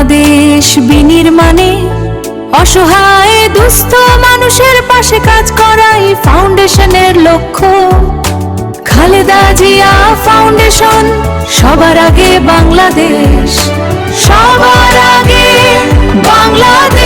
বাংলাদেশ বিনির্মাণে অসহায় দুস্থ মানুষের পাশে কাজ করাই ফাউন্ডেশনের লক্ষ্য। খালেদা জিয়া ফাউন্ডেশন, সবার আগে বাংলাদেশ, সবার আগে বাংলাদেশ।